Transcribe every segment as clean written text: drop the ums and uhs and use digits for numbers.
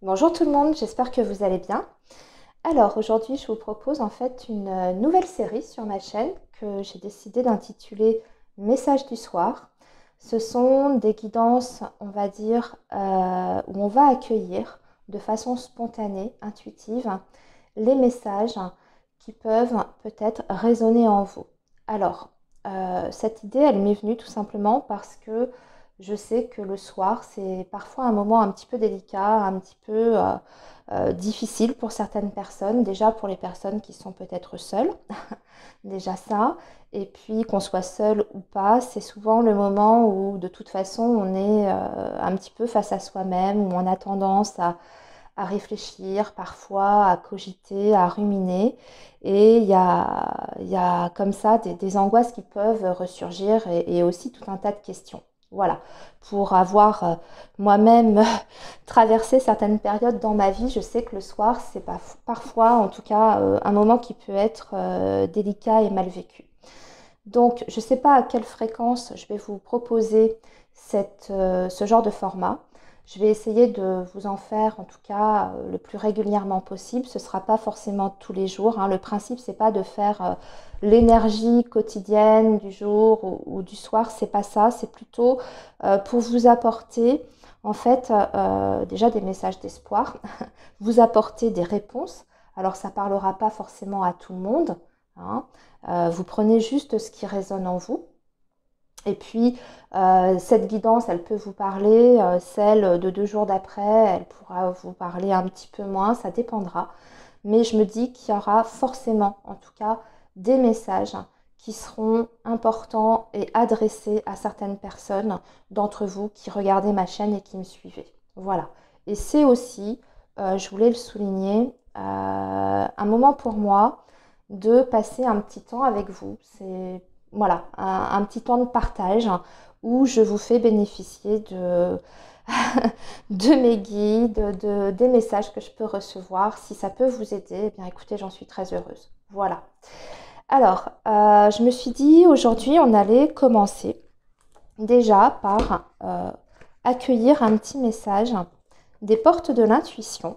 Bonjour tout le monde, j'espère que vous allez bien. Alors aujourd'hui, je vous propose en fait une nouvelle série sur ma chaîne que j'ai décidé d'intituler Messages du soir. Ce sont des guidances, on va dire, où on va accueillir de façon spontanée, intuitive, les messages qui peuvent peut-être résonner en vous. Alors, cette idée, elle m'est venue tout simplement parce que je sais que le soir, c'est parfois un moment un petit peu délicat, un petit peu difficile pour certaines personnes. Déjà pour les personnes qui sont peut-être seules, déjà ça. Et puis qu'on soit seul ou pas, c'est souvent le moment où de toute façon on est un petit peu face à soi-même, où on a tendance à réfléchir, parfois à cogiter, à ruminer. Et il y a comme ça des angoisses qui peuvent ressurgir et aussi tout un tas de questions. Voilà, pour avoir moi-même traversé certaines périodes dans ma vie, je sais que le soir, c'est pas, parfois, en tout cas, un moment qui peut être délicat et mal vécu. Donc, je ne sais pas à quelle fréquence je vais vous proposer ce genre de format. Je vais essayer de vous en faire, en tout cas, le plus régulièrement possible. Ce ne sera pas forcément tous les jours, hein. Le principe, c'est pas de faire l'énergie quotidienne du jour ou du soir. C'est pas ça. C'est plutôt pour vous apporter, en fait, déjà des messages d'espoir, vous apporter des réponses. Alors, ça ne parlera pas forcément à tout le monde, hein. Vous prenez juste ce qui résonne en vous. Et puis, cette guidance, elle peut vous parler, celle de 2 jours d'après, elle pourra vous parler un petit peu moins, ça dépendra. Mais je me dis qu'il y aura forcément, en tout cas, des messages qui seront importants et adressés à certaines personnes d'entre vous qui regardez ma chaîne et qui me suivez. Voilà. Et c'est aussi, je voulais le souligner, un moment pour moi de passer un petit temps avec vous. C'est voilà, un petit temps de partage où je vous fais bénéficier de mes guides, des messages que je peux recevoir. Si ça peut vous aider, eh bien écoutez, j'en suis très heureuse. Voilà. Alors, je me suis dit aujourd'hui, on allait commencer déjà par accueillir un petit message des portes de l'intuition.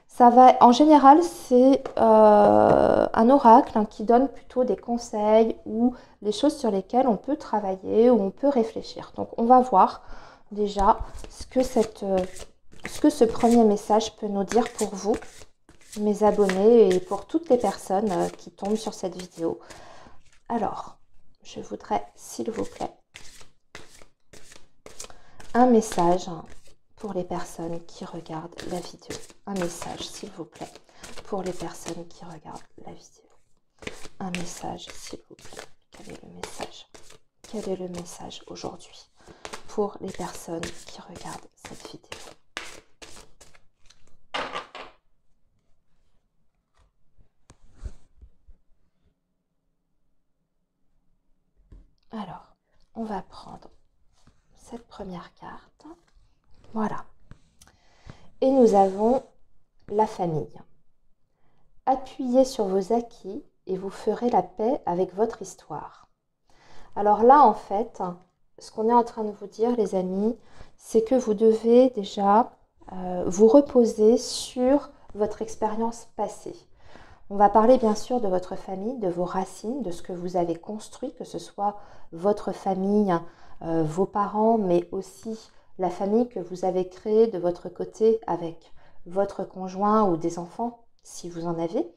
Ça va, en général, c'est un oracle qui donne plutôt des conseils ou des choses sur lesquelles on peut travailler ou on peut réfléchir. Donc, on va voir déjà ce que ce premier message peut nous dire pour vous, mes abonnés, et pour toutes les personnes qui tombent sur cette vidéo. Alors, je voudrais, s'il vous plaît, un message pour les personnes qui regardent la vidéo. Un message, s'il vous plaît, pour les personnes qui regardent la vidéo. Un message, s'il vous plaît. Quel est le message? Quel est le message aujourd'hui pour les personnes qui regardent cette vidéo? Alors, on va prendre cette première carte. Voilà. Et nous avons la famille. Appuyez sur vos acquis et vous ferez la paix avec votre histoire. Alors là, en fait, ce qu'on est en train de vous dire, les amis, c'est que vous devez déjà vous reposer sur votre expérience passée. On va parler bien sûr de votre famille, de vos racines, de ce que vous avez construit, que ce soit votre famille, vos parents, mais aussi la famille que vous avez créée de votre côté avec votre conjoint ou des enfants, si vous en avez.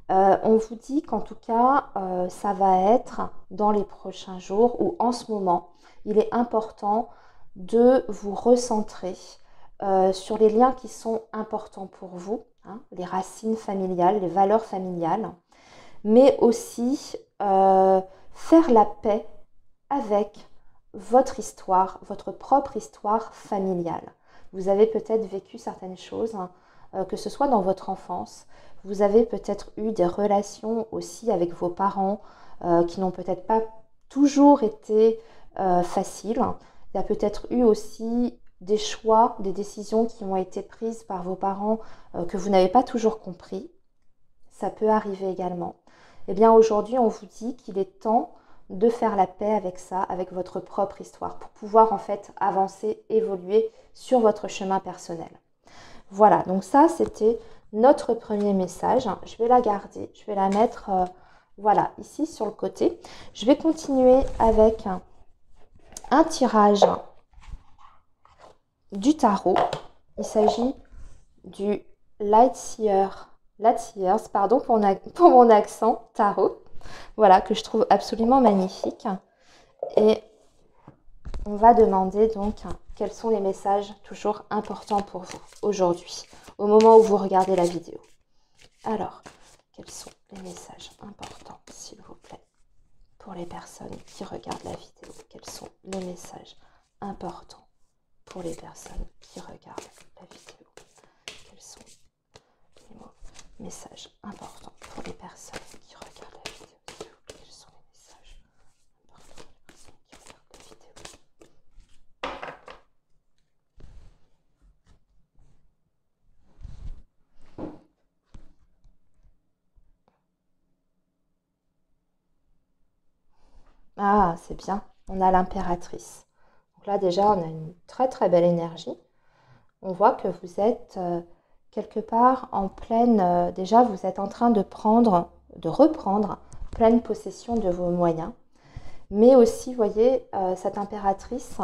On vous dit qu'en tout cas, ça va être dans les prochains jours ou en ce moment, il est important de vous recentrer sur les liens qui sont importants pour vous, hein, les racines familiales, les valeurs familiales, mais aussi faire la paix avec votre histoire, votre propre histoire familiale. Vous avez peut-être vécu certaines choses, hein, que ce soit dans votre enfance. Vous avez peut-être eu des relations aussi avec vos parents qui n'ont peut-être pas toujours été faciles. Il y a peut-être eu aussi des choix, des décisions qui ont été prises par vos parents que vous n'avez pas toujours compris. Ça peut arriver également. Eh bien aujourd'hui, on vous dit qu'il est temps de faire la paix avec ça, avec votre propre histoire, pour pouvoir en fait avancer, évoluer sur votre chemin personnel. Voilà, donc ça, c'était notre premier message. Je vais la garder, je vais la mettre, voilà, ici sur le côté. Je vais continuer avec un tirage du tarot. Il s'agit du Lightseers, pardon pour mon accent, tarot. Voilà, que je trouve absolument magnifique. Et on va demander donc quels sont les messages toujours importants pour vous aujourd'hui, au moment où vous regardez la vidéo. Alors, quels sont les messages importants, s'il vous plaît, pour les personnes qui regardent la vidéo? Quels sont les messages importants pour les personnes qui regardent la vidéo? Quels sont les messages importants pour les personnes qui regardent la vidéo? Quels sont les messages importants pour les personnes qui regardent la vidéo? Ah, c'est bien. On a l'impératrice. Donc là, déjà, on a une très très belle énergie. On voit que vous êtes quelque part en pleine... déjà, vous êtes en train de reprendre pleine possession de vos moyens. Mais aussi, vous voyez, cette impératrice,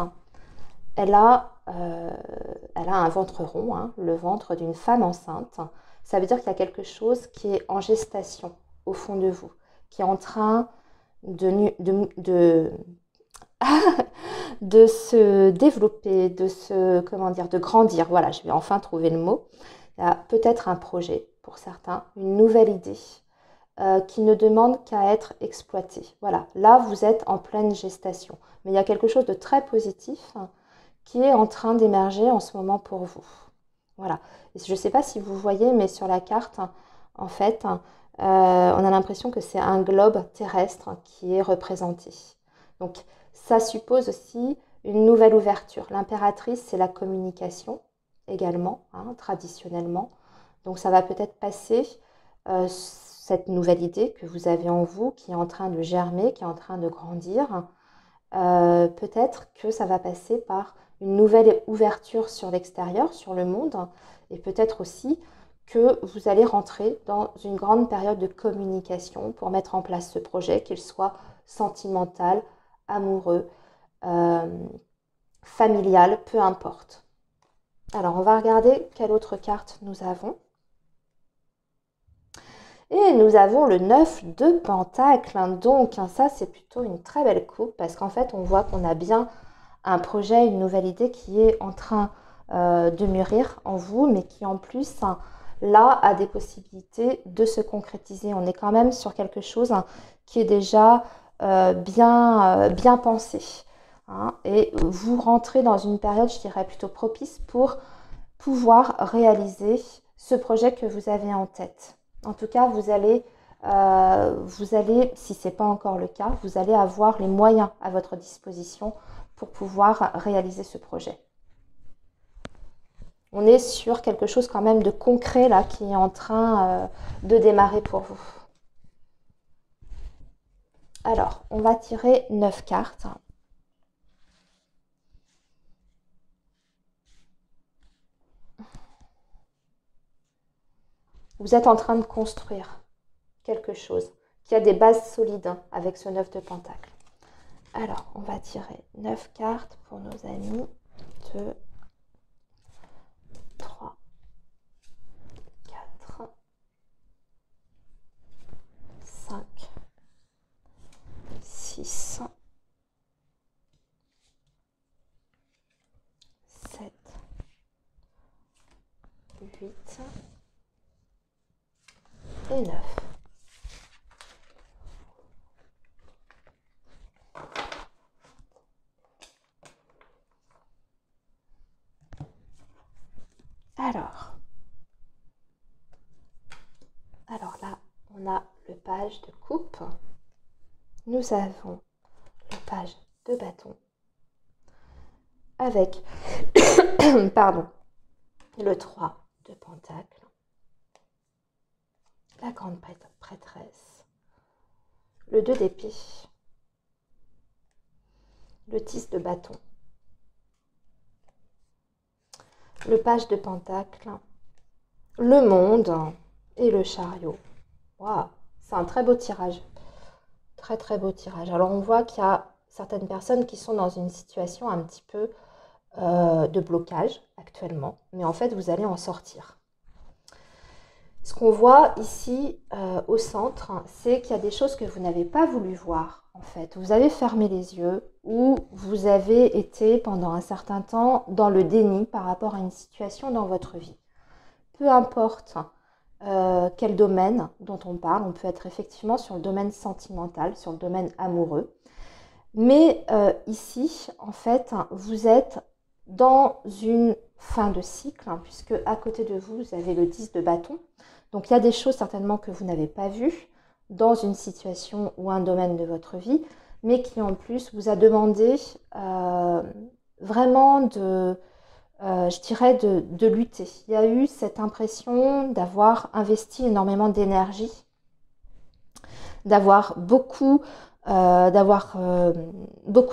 elle a un ventre rond, hein, le ventre d'une femme enceinte. Ça veut dire qu'il y a quelque chose qui est en gestation au fond de vous, qui est en train de se développer, de grandir. Voilà, je vais enfin trouver le mot. Il y a peut-être un projet pour certains, une nouvelle idée qui ne demande qu'à être exploitée. Voilà, là vous êtes en pleine gestation. Mais il y a quelque chose de très positif qui est en train d'émerger en ce moment pour vous. Voilà. Et je ne sais pas si vous voyez, mais sur la carte, en fait, on a l'impression que c'est un globe terrestre qui est représenté. Donc, ça suppose aussi une nouvelle ouverture. L'impératrice, c'est la communication également, hein, traditionnellement. Donc, ça va peut-être passer cette nouvelle idée que vous avez en vous, qui est en train de germer, qui est en train de grandir. Peut-être que ça va passer par une nouvelle ouverture sur l'extérieur, sur le monde, et peut-être aussi que vous allez rentrer dans une grande période de communication pour mettre en place ce projet, qu'il soit sentimental, amoureux, familial, peu importe. Alors, on va regarder quelle autre carte nous avons. Et nous avons le 9 de Pentacle. Donc, ça, c'est plutôt une très belle coupe parce qu'en fait, on voit qu'on a bien un projet, une nouvelle idée qui est en train de mûrir en vous, mais qui en plus, là, a des possibilités de se concrétiser. On est quand même sur quelque chose qui est déjà bien pensé. Hein, et vous rentrez dans une période, je dirais, plutôt propice pour pouvoir réaliser ce projet que vous avez en tête. En tout cas, vous allez, si ce n'est pas encore le cas, vous allez avoir les moyens à votre disposition pour pouvoir réaliser ce projet. On est sur quelque chose quand même de concret là qui est en train de démarrer pour vous. Alors, on va tirer 9 cartes. Vous êtes en train de construire quelque chose qui a des bases solides avec ce 9 de Pentacle. Alors, on va tirer 9 cartes pour nos amis. 2, 3, 4, 5, 6, 7, 8 et 9. Alors là, on a le page de coupe. Nous avons le page de bâton avec pardon, le 3 de pentacle, la grande prêtresse, le 2 d'épée, le 10 de bâton, le page de pentacle le monde et le chariot. Waouh, c'est un très beau tirage. Très très beau tirage. Alors on voit qu'il y a certaines personnes qui sont dans une situation un petit peu de blocage actuellement, mais en fait vous allez en sortir. Ce qu'on voit ici au centre, c'est qu'il y a des choses que vous n'avez pas voulu voir en fait. Vous avez fermé les yeux ou vous avez été pendant un certain temps dans le déni par rapport à une situation dans votre vie. Peu importe quel domaine dont on parle, on peut être effectivement sur le domaine sentimental, sur le domaine amoureux. Mais ici, en fait, vous êtes dans une fin de cycle, hein, puisque à côté de vous, vous avez le 10 de bâton. Donc il y a des choses certainement que vous n'avez pas vues dans une situation ou un domaine de votre vie, mais qui en plus vous a demandé vraiment je dirais, de lutter. Il y a eu cette impression d'avoir investi énormément d'énergie, d'avoir beaucoup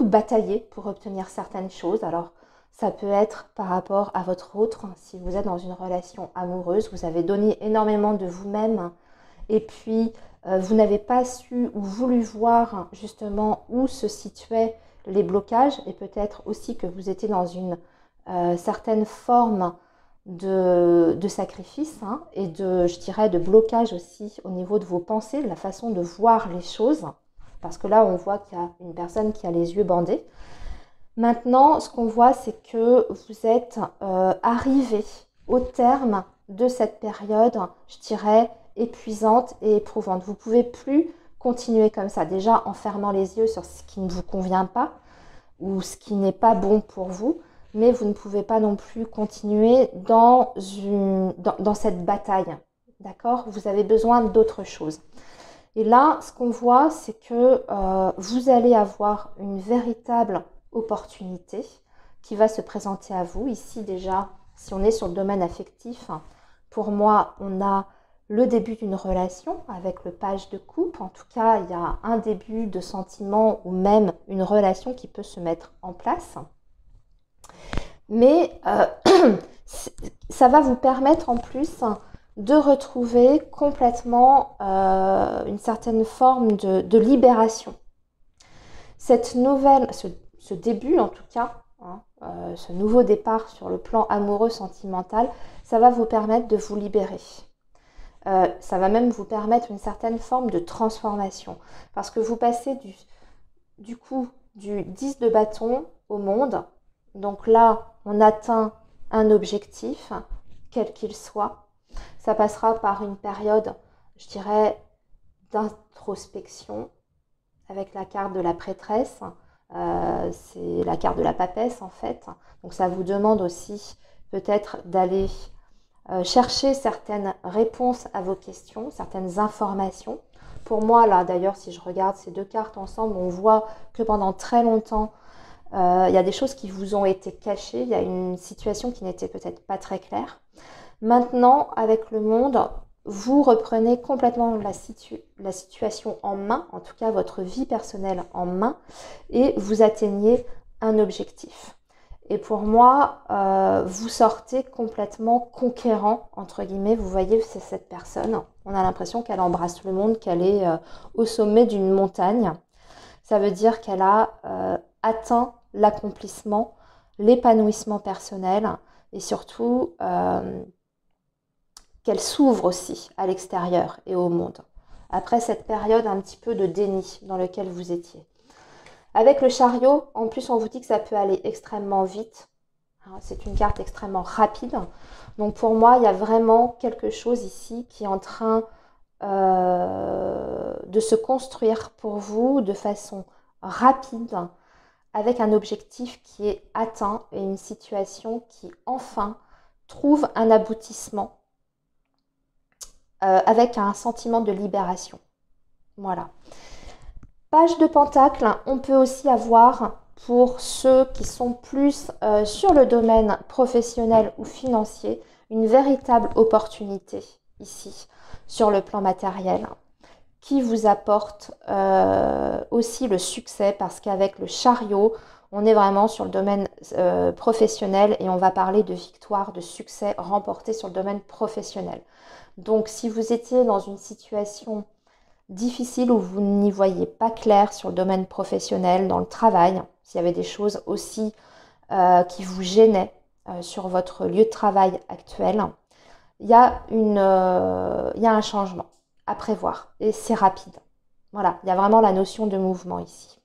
bataillé pour obtenir certaines choses. Alors, ça peut être par rapport à votre autre. Si vous êtes dans une relation amoureuse, vous avez donné énormément de vous-même et puis vous n'avez pas su ou voulu voir justement où se situaient les blocages et peut-être aussi que vous étiez dans une certaine forme de sacrifice hein, et je dirais, de blocage aussi au niveau de vos pensées, de la façon de voir les choses. Parce que là, on voit qu'il y a une personne qui a les yeux bandés. Maintenant, ce qu'on voit, c'est que vous êtes arrivé au terme de cette période, je dirais, épuisante et éprouvante. Vous ne pouvez plus continuer comme ça. Déjà, en fermant les yeux sur ce qui ne vous convient pas ou ce qui n'est pas bon pour vous, mais vous ne pouvez pas non plus continuer dans cette bataille. D'accord? Vous avez besoin d'autre chose. Et là, ce qu'on voit, c'est que vous allez avoir une véritable opportunité qui va se présenter à vous. Ici déjà, si on est sur le domaine affectif, pour moi, on a le début d'une relation avec le page de coupe. En tout cas, il y a un début de sentiment ou même une relation qui peut se mettre en place. Mais ça va vous permettre en plus de retrouver complètement une certaine forme de libération. Cette nouvelle, ce début en tout cas, hein, ce nouveau départ sur le plan amoureux sentimental, ça va vous permettre de vous libérer. Ça va même vous permettre une certaine forme de transformation. Parce que vous passez du coup du 10 de bâton au monde. Donc là, on atteint un objectif, quel qu'il soit. Ça passera par une période, je dirais, d'introspection avec la carte de la prêtresse. C'est la carte de la papesse en fait. Donc ça vous demande aussi peut-être d'aller chercher certaines réponses à vos questions, certaines informations. Pour moi, là d'ailleurs, si je regarde ces deux cartes ensemble, on voit que pendant très longtemps, il y a des choses qui vous ont été cachées, il y a une situation qui n'était peut-être pas très claire. Maintenant, avec le monde, vous reprenez complètement la situation en main, en tout cas votre vie personnelle en main, et vous atteignez un objectif. Et pour moi, vous sortez complètement conquérant, entre guillemets. Vous voyez, c'est cette personne. On a l'impression qu'elle embrasse le monde, qu'elle est au sommet d'une montagne. Ça veut dire qu'elle a atteint l'accomplissement, l'épanouissement personnel et surtout qu'elle s'ouvre aussi à l'extérieur et au monde. Après cette période un petit peu de déni dans laquelle vous étiez. Avec le chariot, en plus, on vous dit que ça peut aller extrêmement vite. C'est une carte extrêmement rapide. Donc pour moi, il y a vraiment quelque chose ici qui est en train de se construire pour vous de façon rapide, avec un objectif qui est atteint et une situation qui enfin trouve un aboutissement avec un sentiment de libération. Voilà. Page de Pentacle, on peut aussi avoir, pour ceux qui sont plus sur le domaine professionnel ou financier, une véritable opportunité ici, sur le plan matériel, qui vous apporte aussi le succès, parce qu'avec le chariot, On est vraiment sur le domaine professionnel et on va parler de victoire, de succès remporté sur le domaine professionnel. Donc si vous étiez dans une situation difficile où vous n'y voyez pas clair sur le domaine professionnel, dans le travail, s'il y avait des choses aussi qui vous gênaient sur votre lieu de travail actuel, il y a un changement à prévoir et c'est rapide. Voilà, il y a vraiment la notion de mouvement ici.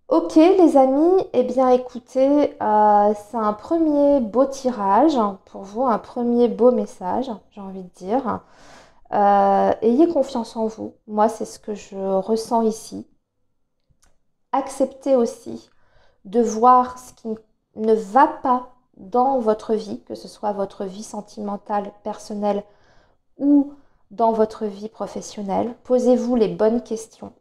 Ok les amis, eh bien écoutez, c'est un premier beau tirage pour vous, un premier beau message, j'ai envie de dire. Ayez confiance en vous, moi c'est ce que je ressens ici. Acceptez aussi de voir ce qui ne va pas dans votre vie, que ce soit votre vie sentimentale, personnelle ou dans votre vie professionnelle. Posez-vous les bonnes questions.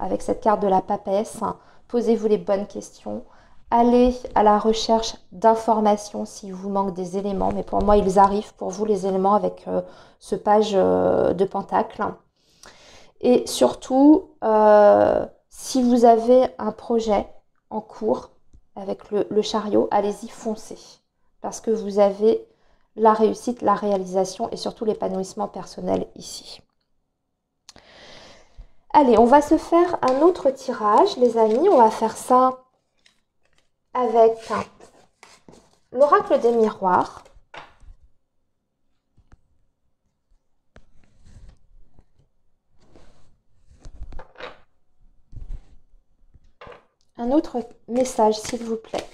Avec cette carte de la papesse, posez-vous les bonnes questions. Allez à la recherche d'informations s'il vous manque des éléments. Mais pour moi, ils arrivent pour vous, les éléments, avec ce page de pentacle. Et surtout, si vous avez un projet en cours avec le chariot, allez-y, foncez. Parce que vous avez la réussite, la réalisation et surtout l'épanouissement personnel ici. Allez, on va se faire un autre tirage, les amis. On va faire ça avec l'oracle des miroirs. Un autre message, s'il vous plaît,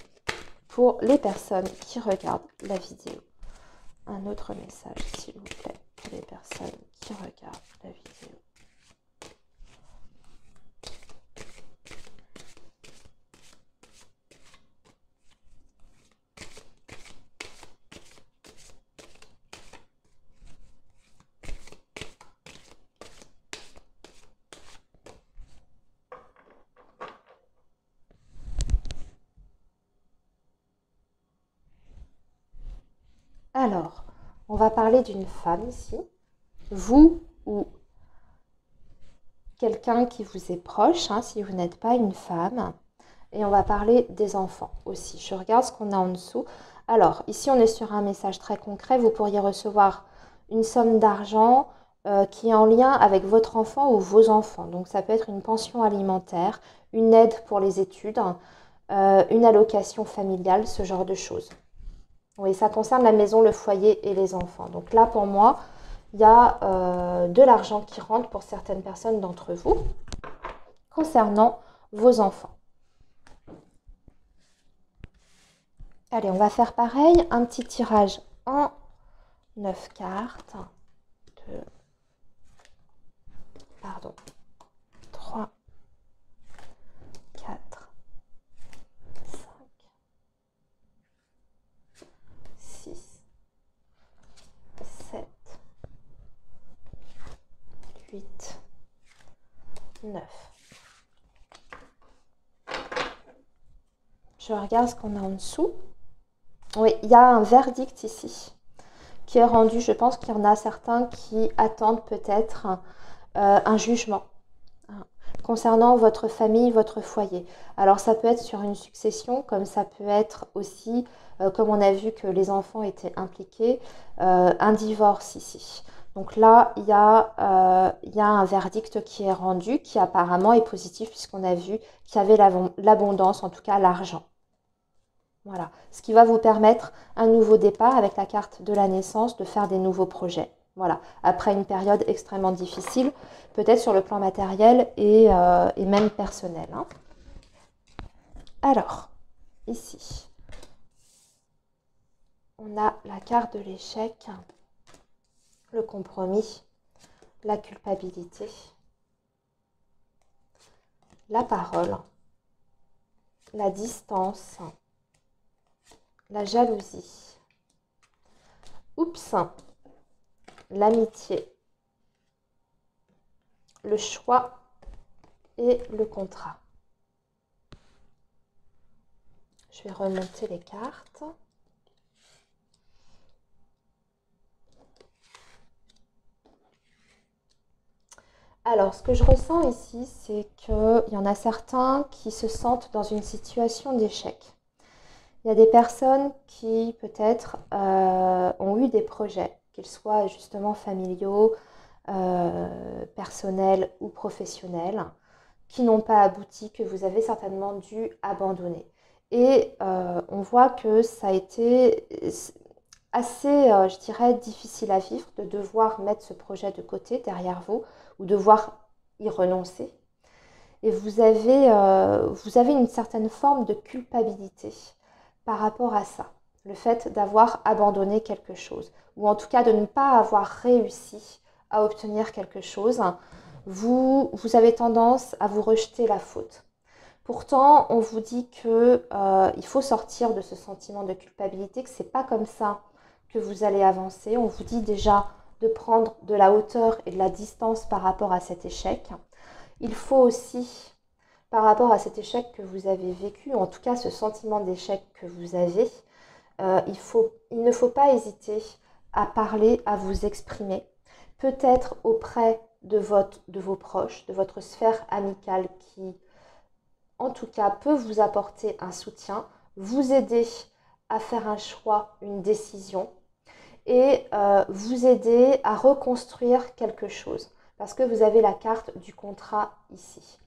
pour les personnes qui regardent la vidéo. Un autre message, s'il vous plaît, pour les personnes qui regardent la vidéo. Alors, on va parler d'une femme ici. Vous ou quelqu'un qui vous est proche, si vous n'êtes pas une femme. Et on va parler des enfants aussi. Je regarde ce qu'on a en dessous. Alors, ici, on est sur un message très concret. Vous pourriez recevoir une somme d'argent qui est en lien avec votre enfant ou vos enfants. Donc, ça peut être une pension alimentaire, une aide pour les études, une allocation familiale, ce genre de choses. Oui, ça concerne la maison, le foyer et les enfants. Donc là, pour moi, il y a de l'argent qui rentre pour certaines personnes d'entre vous concernant vos enfants. Allez, on va faire pareil, un petit tirage en 9 cartes. 2, pardon, 3, 4, 5, 6, 7, 8, 9. Je regarde ce qu'on a en dessous. Oui, il y a un verdict ici qui est rendu. Je pense qu'il y en a certains qui attendent peut-être un jugement concernant votre famille, votre foyer. Alors ça peut être sur une succession, comme ça peut être aussi, comme on a vu que les enfants étaient impliqués, un divorce ici. Donc là, il y a un verdict qui est rendu, qui apparemment est positif, puisqu'on a vu qu'il y avait l'abondance, en tout cas l'argent. Voilà, ce qui va vous permettre un nouveau départ avec la carte de la naissance, de faire des nouveaux projets. Voilà, après une période extrêmement difficile, peut-être sur le plan matériel et même personnel. Alors, ici, on a la carte de l'échec, le compromis, la culpabilité, la parole, la distance, la jalousie, oups, l'amitié, le choix et le contrat. Je vais remonter les cartes. Alors, ce que je ressens ici, c'est qu'il y en a certains qui se sentent dans une situation d'échec. Il y a des personnes qui, peut-être, ont eu des projets, qu'ils soient justement familiaux, personnels ou professionnels, qui n'ont pas abouti, que vous avez certainement dû abandonner. Et on voit que ça a été assez, je dirais, difficile à vivre de devoir mettre ce projet de côté derrière vous ou devoir y renoncer. Et vous avez une certaine forme de culpabilité par rapport à ça. Le fait d'avoir abandonné quelque chose ou en tout cas de ne pas avoir réussi à obtenir quelque chose, vous avez tendance à vous rejeter la faute. Pourtant, on vous dit que il faut sortir de ce sentiment de culpabilité, que c'est pas comme ça que vous allez avancer. On vous dit déjà de prendre de la hauteur et de la distance par rapport à cet échec. Il faut aussi, par rapport à cet échec que vous avez vécu, en tout cas ce sentiment d'échec que vous avez, il ne faut pas hésiter à parler, à vous exprimer, peut-être auprès de vos proches, de votre sphère amicale qui, en tout cas, peut vous apporter un soutien, vous aider à faire un choix, une décision et vous aider à reconstruire quelque chose parce que vous avez la carte du contrat ici.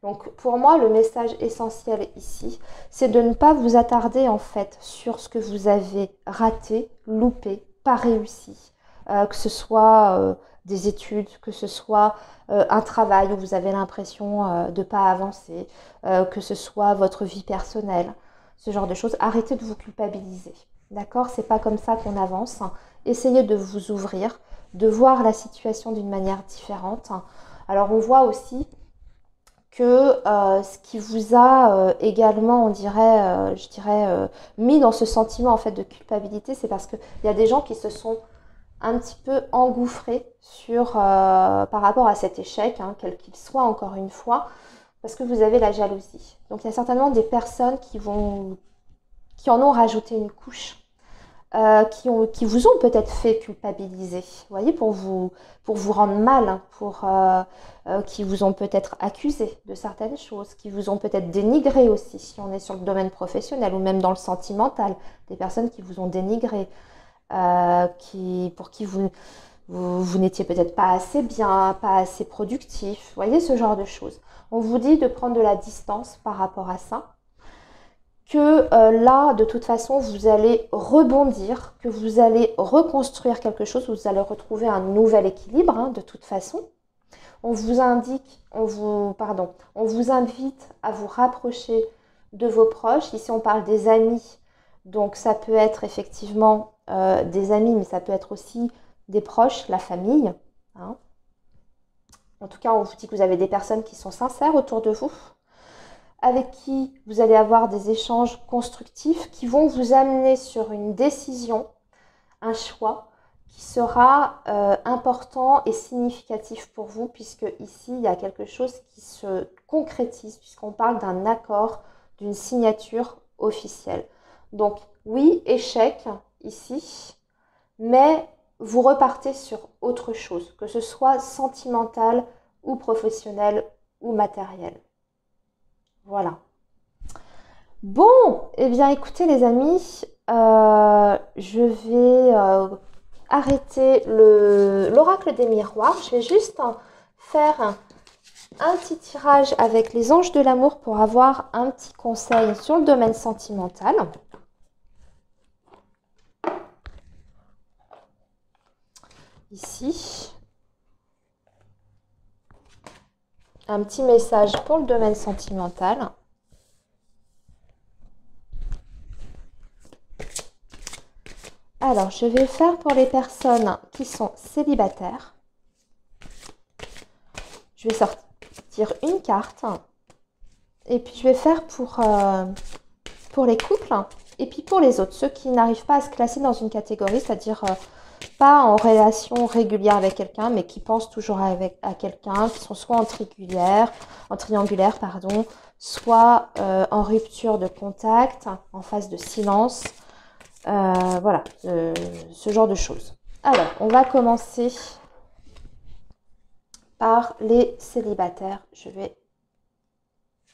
Donc pour moi, le message essentiel ici, c'est de ne pas vous attarder en fait sur ce que vous avez raté, loupé, pas réussi. Que ce soit des études, que ce soit un travail où vous avez l'impression de ne pas avancer, que ce soit votre vie personnelle, ce genre de choses. Arrêtez de vous culpabiliser. D'accord? C'est pas comme ça qu'on avance. Essayez de vous ouvrir, de voir la situation d'une manière différente. Alors on voit aussi que ce qui vous a également, on dirait, je dirais, mis dans ce sentiment en fait de culpabilité, c'est parce qu'il y a des gens qui se sont un petit peu engouffrés par rapport à cet échec, hein, quel qu'il soit encore une fois, parce que vous avez la jalousie. Donc il y a certainement des personnes qui en ont rajouté une couche qui vous ont peut-être fait culpabiliser, vous voyez, pour vous rendre mal, hein, qui vous ont peut-être accusé de certaines choses, qui vous ont peut-être dénigré aussi, si on est sur le domaine professionnel ou même dans le sentimental, des personnes qui vous ont dénigré, pour qui vous n'étiez peut-être pas assez bien, pas assez productif, vous voyez, ce genre de choses. On vous dit de prendre de la distance par rapport à ça, que là, de toute façon, vous allez rebondir, que vous allez reconstruire quelque chose, vous allez retrouver un nouvel équilibre, hein, de toute façon. On vous invite à vous rapprocher de vos proches. Ici, on parle des amis, donc ça peut être effectivement des amis, mais ça peut être aussi des proches, la famille, hein. En tout cas, on vous dit que vous avez des personnes qui sont sincères autour de vous, avec qui vous allez avoir des échanges constructifs qui vont vous amener sur une décision, un choix qui sera important et significatif pour vous, puisque ici, il y a quelque chose qui se concrétise, puisqu'on parle d'un accord, d'une signature officielle. Donc oui, échec ici, mais vous repartez sur autre chose, que ce soit sentimental ou professionnel ou matériel. Voilà. Bon, eh bien écoutez les amis, je vais arrêter l'oracle des miroirs. Je vais juste faire un petit tirage avec les anges de l'amour pour avoir un petit conseil sur le domaine sentimental. Ici. Un petit message pour le domaine sentimental. Alors, je vais faire pour les personnes qui sont célibataires. Je vais sortir une carte. Et puis, je vais faire pour les couples. Et puis, pour les autres, ceux qui n'arrivent pas à se classer dans une catégorie, c'est-à-dire pas en relation régulière avec quelqu'un, mais qui pensent toujours à quelqu'un, qui sont soit en triangulaire, pardon, soit en rupture de contact, en phase de silence. Voilà, ce genre de choses. Alors, on va commencer par les célibataires. Je vais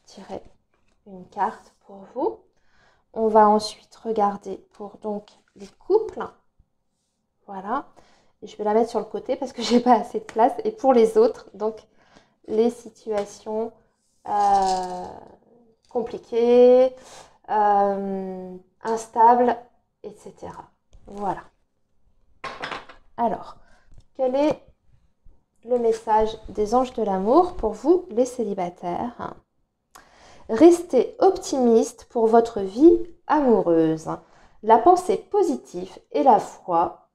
tirer une carte pour vous. On va ensuite regarder pour donc les couples. Voilà. Et je vais la mettre sur le côté parce que je n'ai pas assez de place. Et pour les autres, donc les situations compliquées, instables, etc. Voilà. Alors, quel est le message des anges de l'amour pour vous, les célibataires? Restez optimiste pour votre vie amoureuse. La pensée positive et la foi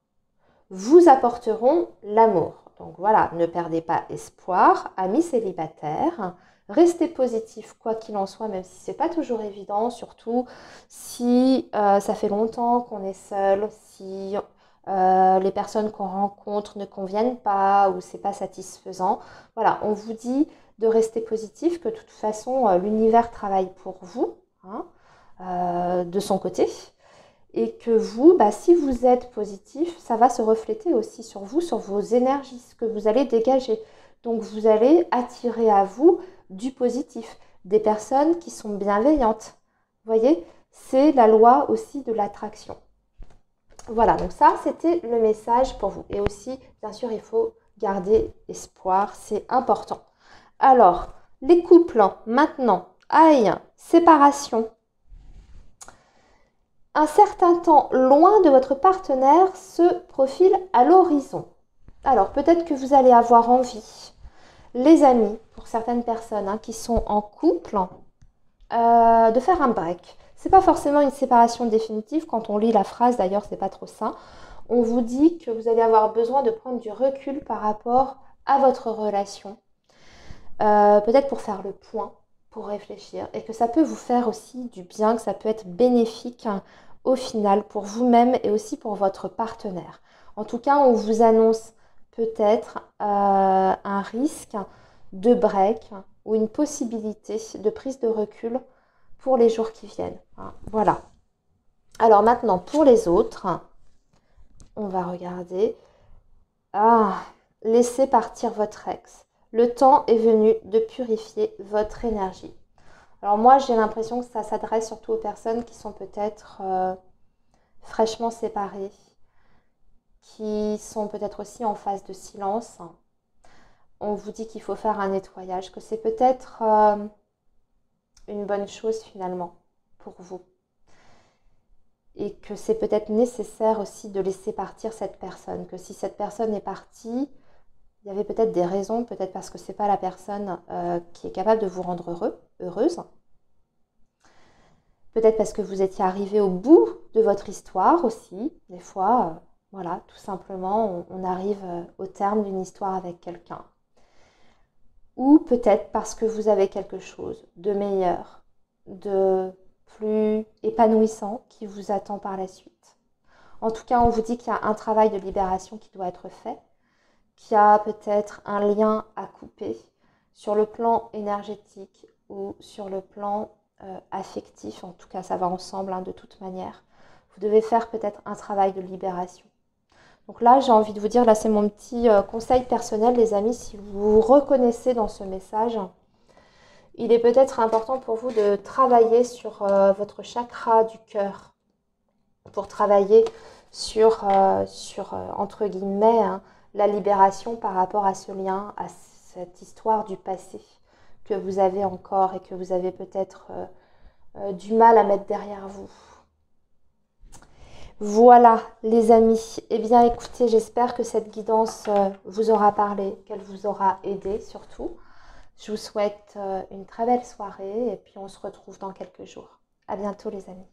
vous apporteront l'amour. Donc voilà, ne perdez pas espoir, amis célibataires. Restez positif quoi qu'il en soit, même si ce n'est pas toujours évident, surtout si ça fait longtemps qu'on est seul, si les personnes qu'on rencontre ne conviennent pas ou c'est pas satisfaisant. Voilà, on vous dit de rester positif, que de toute façon l'univers travaille pour vous, hein, de son côté. Et que vous, si vous êtes positif, ça va se refléter aussi sur vous, sur vos énergies, ce que vous allez dégager. Donc vous allez attirer à vous du positif, des personnes qui sont bienveillantes. Vous voyez, c'est la loi aussi de l'attraction. Voilà, donc ça, c'était le message pour vous. Et aussi, bien sûr, il faut garder espoir, c'est important. Alors, les couples, maintenant, aïe, séparation. Un certain temps loin de votre partenaire se profile à l'horizon. Alors, peut-être que vous allez avoir envie, les amis, pour certaines personnes qui sont en couple, de faire un break. C'est pas forcément une séparation définitive. Quand on lit la phrase, d'ailleurs, c'est pas trop ça. On vous dit que vous allez avoir besoin de prendre du recul par rapport à votre relation. Peut-être pour faire le point, pour réfléchir. Et que ça peut vous faire aussi du bien, que ça peut être bénéfique au final pour vous-même et aussi pour votre partenaire. En tout cas, on vous annonce peut-être un risque de break ou une possibilité de prise de recul pour les jours qui viennent. Voilà. Alors maintenant, pour les autres, on va regarder. Laissez partir votre ex. Le temps est venu de purifier votre énergie. Alors moi, j'ai l'impression que ça s'adresse surtout aux personnes qui sont peut-être fraîchement séparées, qui sont peut-être aussi en phase de silence. On vous dit qu'il faut faire un nettoyage, que c'est peut-être une bonne chose finalement pour vous. Et que c'est peut-être nécessaire aussi de laisser partir cette personne. Que si cette personne est partie, il y avait peut-être des raisons, peut-être parce que ce n'est pas la personne qui est capable de vous rendre heureuse. Peut-être parce que vous étiez arrivé au bout de votre histoire aussi. Des fois, voilà, tout simplement, on arrive au terme d'une histoire avec quelqu'un. Ou peut-être parce que vous avez quelque chose de meilleur, de plus épanouissant qui vous attend par la suite. En tout cas, on vous dit qu'il y a un travail de libération qui doit être fait, qu'il y a peut-être un lien à couper sur le plan énergétique ou sur le plan affectif. En tout cas, ça va ensemble de toute manière. Vous devez faire peut-être un travail de libération. Donc là, j'ai envie de vous dire, là c'est mon petit conseil personnel, les amis, si vous vous reconnaissez dans ce message, il est peut-être important pour vous de travailler sur votre chakra du cœur, pour travailler sur entre guillemets, la libération par rapport à ce lien, à cette histoire du passé que vous avez encore et que vous avez peut-être du mal à mettre derrière vous. Voilà les amis, eh bien écoutez, j'espère que cette guidance vous aura parlé, qu'elle vous aura aidé surtout. Je vous souhaite une très belle soirée et puis on se retrouve dans quelques jours. À bientôt les amis.